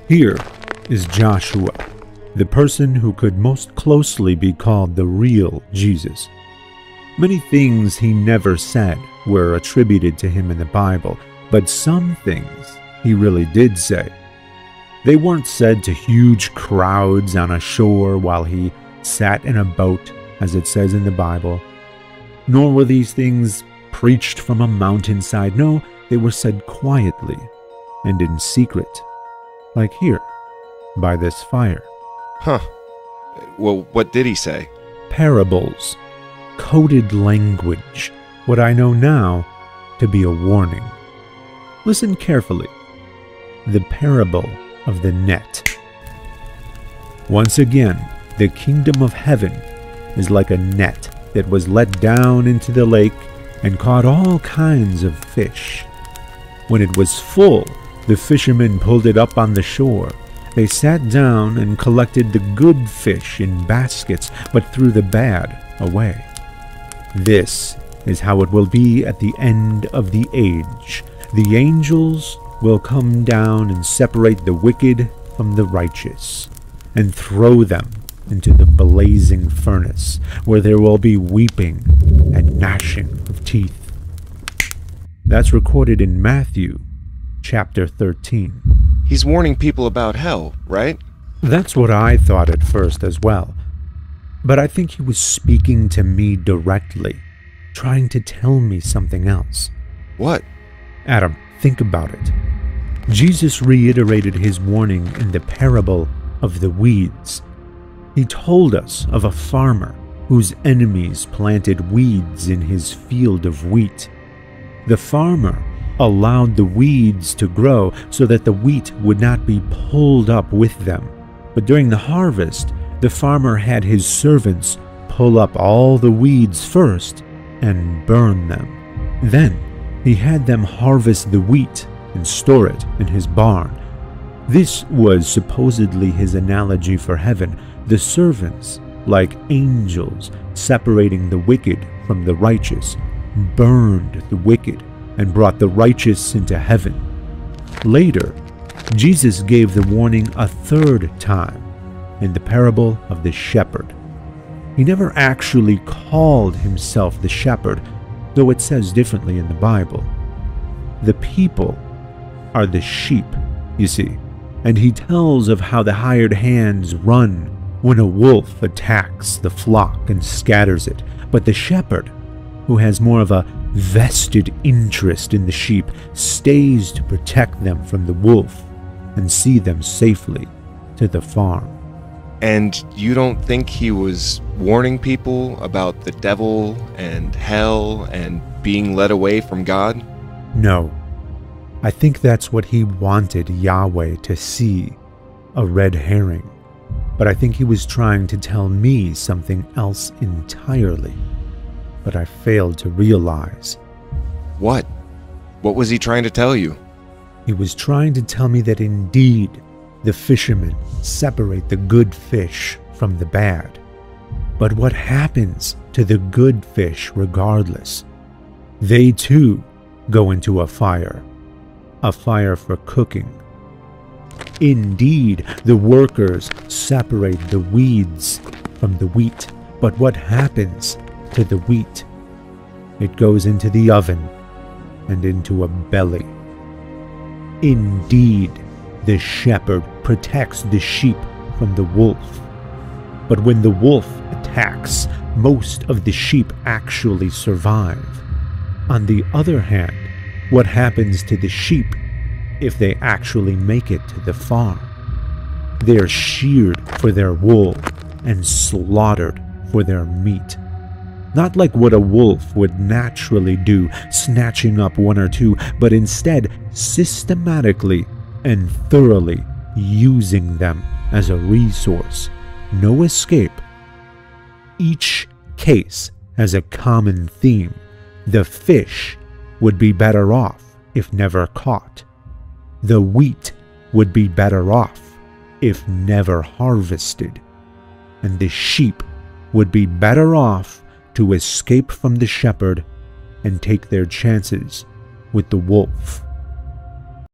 Here is Joshua, the person who could most closely be called the real Jesus. Many things he never said were attributed to him in the Bible, but some things he really did say. They weren't said to huge crowds on a shore while he sat in a boat, as it says in the Bible. Nor were these things preached from a mountainside. No, they were said quietly and in secret, like here, by this fire. Huh. Well, what did he say? Parables, coded language, what I know now to be a warning. Listen carefully. The parable of the net. Once again, the kingdom of heaven is like a net that was let down into the lake and caught all kinds of fish. When it was full, the fishermen pulled it up on the shore. They sat down and collected the good fish in baskets, but threw the bad away. This is how it will be at the end of the age. The angels will come down and separate the wicked from the righteous, and throw them into the blazing furnace, where there will be weeping and gnashing of teeth. That's recorded in Matthew chapter 13. He's warning people about hell, right? That's what I thought at first as well. But I think he was speaking to me directly, trying to tell me something else. What? Adam, think about it. Jesus reiterated his warning in the parable of the weeds. He told us of a farmer whose enemies planted weeds in his field of wheat. The farmer allowed the weeds to grow so that the wheat would not be pulled up with them. But during the harvest, the farmer had his servants pull up all the weeds first and burn them. Then he had them harvest the wheat and store it in his barn. This was supposedly his analogy for heaven, the servants, like angels, separating the wicked from the righteous, burned the wicked and brought the righteous into heaven. Later, Jesus gave the warning a third time in the parable of the shepherd. He never actually called himself the shepherd, though it says differently in the Bible. The people are the sheep, you see, and he tells of how the hired hands run when a wolf attacks the flock and scatters it, but the shepherd, who has more of a vested interest in the sheep, stays to protect them from the wolf and see them safely to the farm. And you don't think he was warning people about the devil and hell and being led away from God? No. I think that's what he wanted Yahweh to see, a red herring. But I think he was trying to tell me something else entirely. But I failed to realize. What? What was he trying to tell you? He was trying to tell me that indeed the fishermen separate the good fish from the bad. But what happens to the good fish regardless? They too go into a fire for cooking. Indeed, the workers separate the weeds from the wheat, but what happens to the wheat? It goes into the oven and into a belly. Indeed, the shepherd protects the sheep from the wolf. But when the wolf attacks, most of the sheep actually survive. On the other hand, what happens to the sheep if they actually make it to the farm? They're sheared for their wool and slaughtered for their meat. Not like what a wolf would naturally do, snatching up one or two, but instead systematically and thoroughly using them as a resource. No escape. Each case has a common theme. The fish would be better off if never caught. The wheat would be better off if never harvested. And the sheep would be better off to escape from the shepherd and take their chances with the wolf.